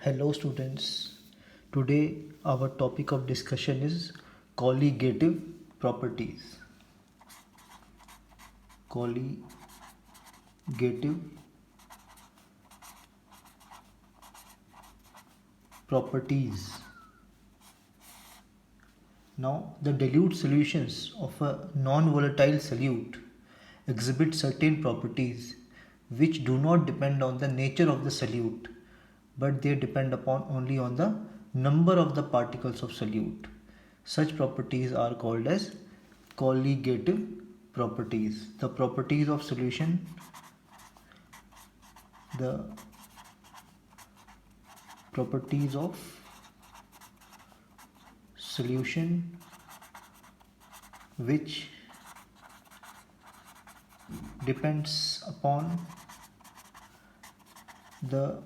Hello students. Today our topic of discussion is colligative properties. Colligative properties. Now the dilute solutions of a non-volatile solute exhibit certain properties which do not depend on the nature of the solute, but they depend upon only on the number of the particles of solute. Such properties are called as colligative properties. The properties of solution, the properties of solution which depends upon the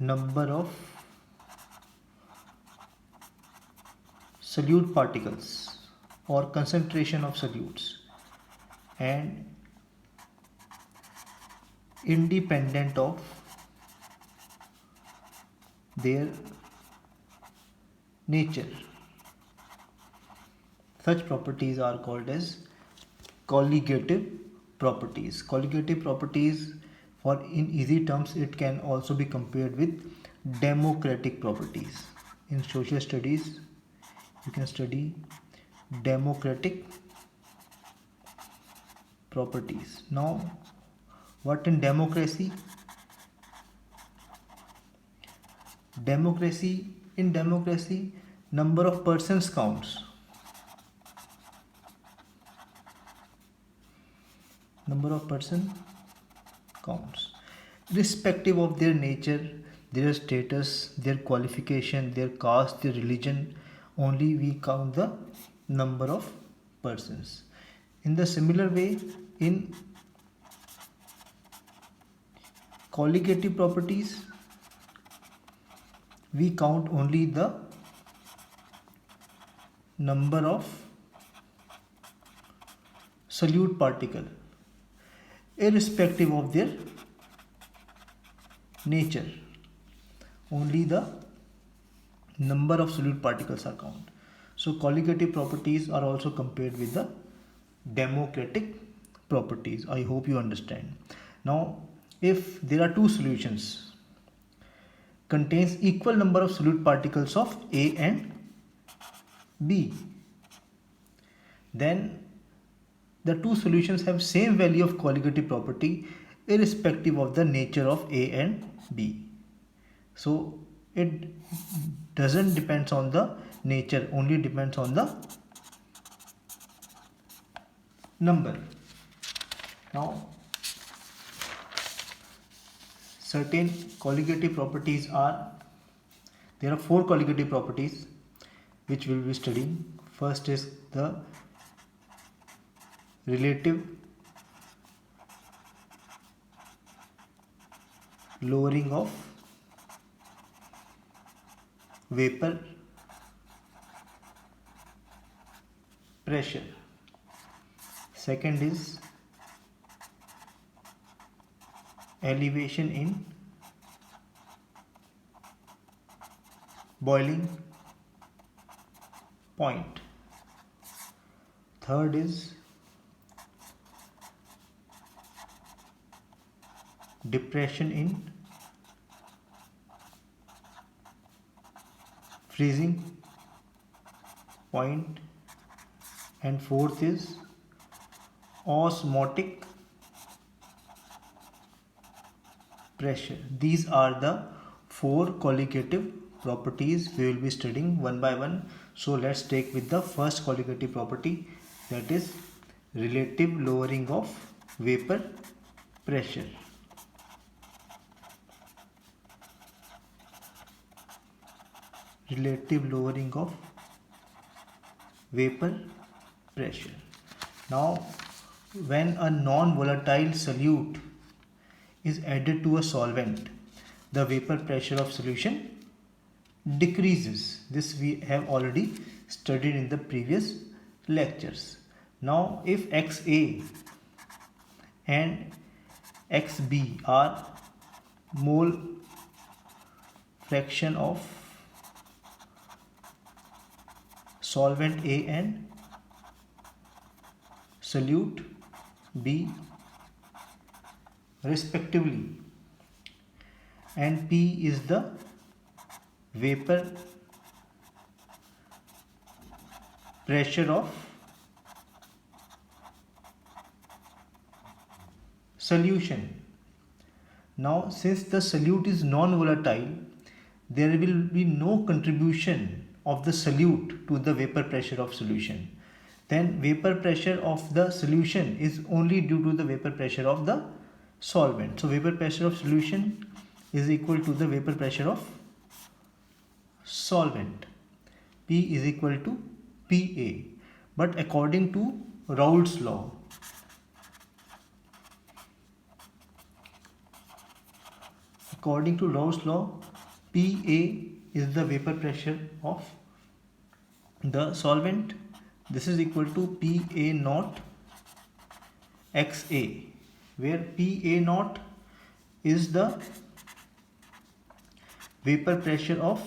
number of solute particles or concentration of solutes and independent of their nature. Such properties are called as colligative properties. Colligative properties, for in easy terms, it can also be compared with democratic properties. In social studies, you can study democratic properties. Now, what in democracy? In democracy, number of persons counts. Number of person counts. Irrespective of their nature, their status, their qualification, their caste, their religion, only we count the number of persons. In the similar way, in colligative properties, we count only the number of solute particle irrespective of their nature. Only the number of solute particles are counted. So colligative properties are also compared with the democratic properties. I hope you understand. Now if there are two solutions contains equal number of solute particles of A and B, then the two solutions have same value of colligative property irrespective of the nature of A and B. So it doesn't depends on the nature, only depends on the number. Now certain colligative properties are, there are four colligative properties which we will be studying. First is the relative lowering of vapor pressure. Second is elevation in boiling point. Third is depression in freezing point, and fourth is osmotic pressure. These are the four colligative properties we will be studying one by one. So let's take with the first colligative property, that is relative lowering of vapor pressure. Relative lowering of vapor pressure. Now when a non-volatile solute is added to a solvent, the vapor pressure of solution decreases. This we have already studied in the previous lectures. Now if XA and XB are mole fraction of solvent A and solute B respectively, and P is the vapor pressure of solution. Now, since the solute is non-volatile, there will be no contribution of the solute to the vapor pressure of solution. Then vapor pressure of the solution is only due to the vapor pressure of the solvent. So vapor pressure of solution is equal to the vapor pressure of solvent. P is equal to PA. But according to Raoult's law, PA is the vapor pressure of the solvent. This is equal to PA naught XA, where PA naught is the vapor pressure of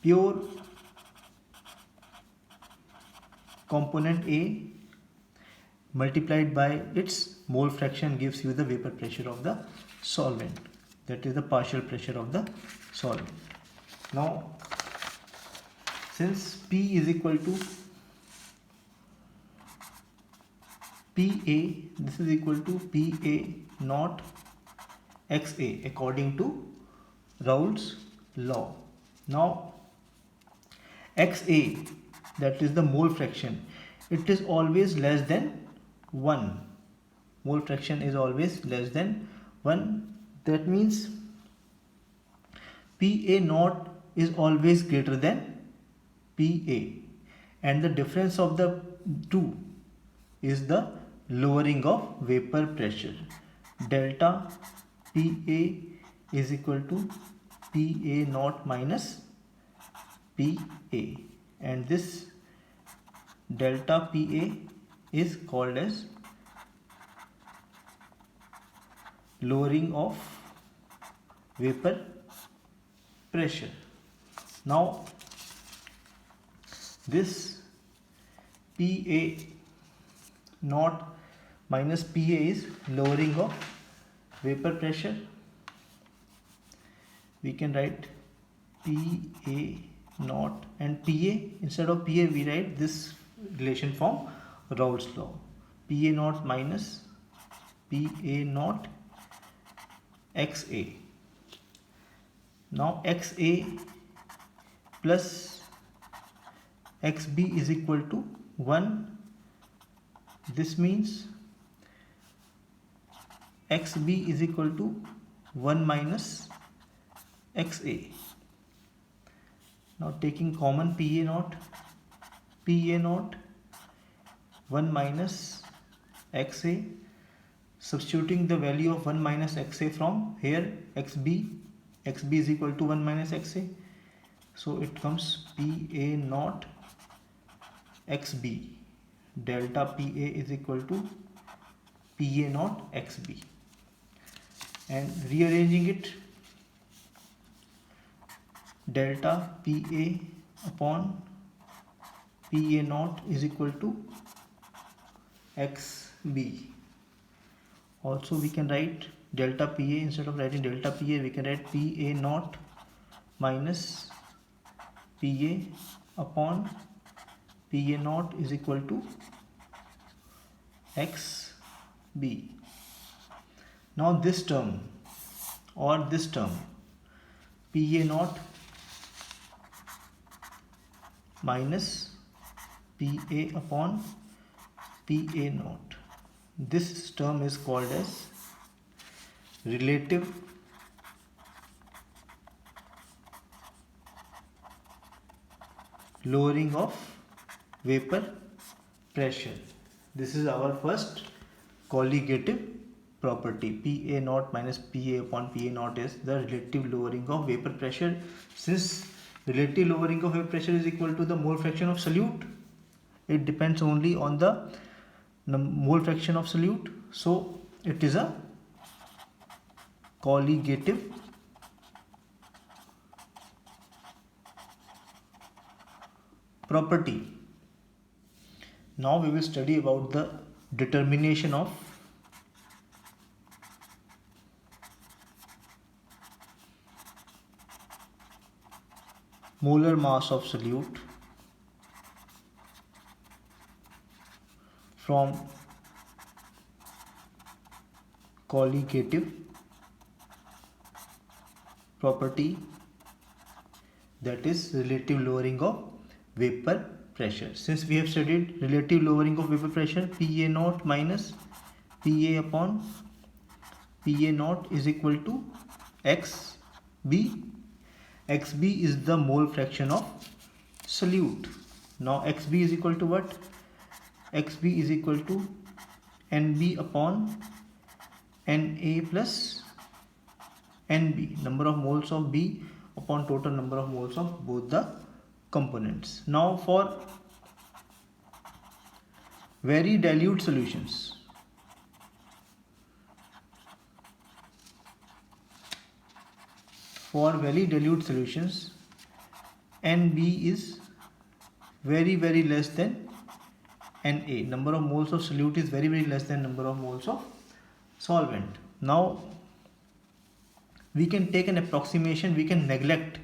pure component A multiplied by its mole fraction gives you the vapor pressure of the solvent, that is the partial pressure of the solvent. Now, since P is equal to PA, this is equal to PA naught XA according to Raoult's law. Now, XA, that is the mole fraction, it is always less than 1. Mole fraction is always less than 1. That means PA naught is always greater than PA, and the difference of the two is the lowering of vapor pressure. Delta PA is equal to PA naught minus PA, and this delta PA is called as lowering of vapor pressure. Now, this PA naught minus PA is lowering of vapor pressure. We can write PA naught, and PA, instead of PA we write this relation from Raoult's law. PA naught minus PA naught XA. Now XA plus XB is equal to 1. This means XB is equal to 1 minus XA. Now taking common PA naught 1 minus XA, substituting the value of 1 minus XA from here, XB is equal to 1 minus XA, so it comes PA naught XB, delta PA is equal to PA naught XB, and rearranging it, delta PA upon PA naught is equal to XB. Also we can write delta PA, instead of writing delta PA we can write PA naught minus PA upon PA naught is equal to XB. Now this term or this term, PA naught minus PA upon PA naught, this term is called as relative lowering of vapor pressure. This is our first colligative property. PA naught minus PA upon PA naught is the relative lowering of vapor pressure. Since relative lowering of vapor pressure is equal to the mole fraction of solute, it depends only on the mole fraction of solute, so it is a colligative property. Now we will study about the determination of molar mass of solute from colligative property, that is relative lowering of vapor pressure. Since we have studied relative lowering of vapor pressure, Pa naught minus Pa upon Pa naught is equal to Xb. Xb is the mole fraction of solute. Now Xb is equal to what? Xb is equal to Nb upon Na plus Nb, number of moles of B upon total number of moles of both the components. Now for very dilute solutions, Nb is very less than Na. Number of moles of solute is very less than number of moles of solvent. Now we can take an approximation, we can neglect,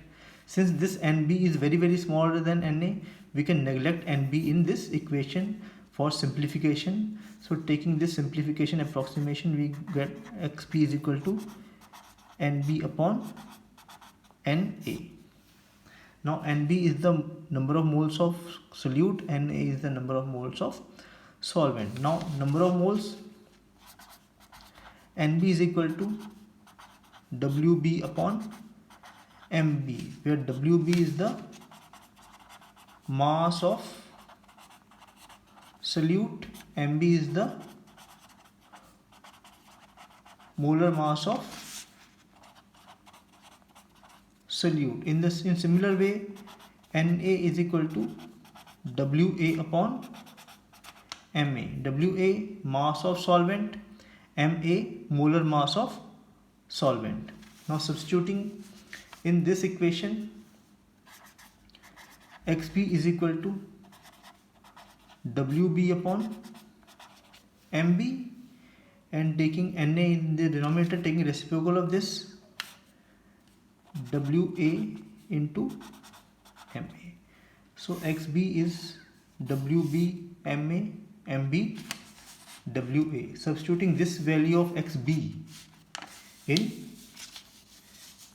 since this Nb is very smaller than Na, we can neglect Nb in this equation for simplification. So taking this simplification approximation, we get Xp is equal to Nb upon Na. Now Nb is the number of moles of solute, Na is the number of moles of solvent. Now number of moles, Nb is equal to Wb upon Mb, where Wb is the mass of solute, Mb is the molar mass of solute. In similar way, Na is equal to Wa upon Ma. Wa mass of solvent, Ma molar mass of solvent. Now substituting in this equation, Xp is equal to Wb upon Mb, and taking Na in the denominator, taking reciprocal of this, Wa into Ma. So Xb is Wb Ma, Mb Wa. Substituting this value of Xb in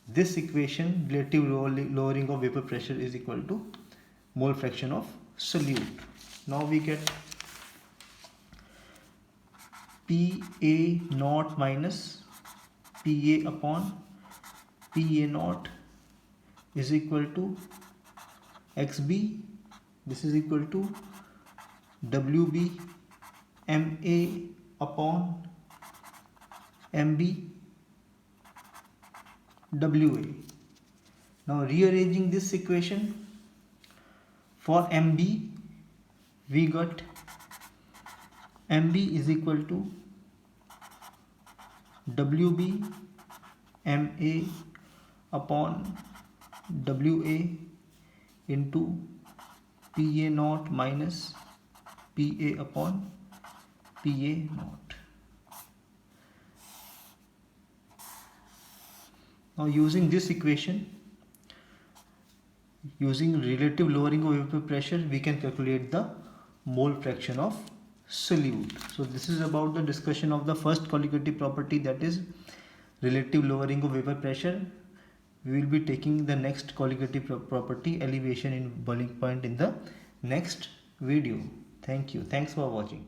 this equation, relative lowering of vapor pressure is equal to mole fraction of solute. Now we get Pa naught minus Pa upon Pa naught is equal to Xb. This is equal to Wb Ma upon Mb Wa. Now rearranging this equation, for Mb we got Mb is equal to Wb Ma upon Wa into Pa naught minus Pa upon Pa naught. Now using this equation, using relative lowering of vapor pressure, we can calculate the mole fraction of solute. So this is about the discussion of the first colligative property, that is relative lowering of vapor pressure. We will be taking the next colligative property, elevation in boiling point, in the next video. Thank you. Thanks for watching.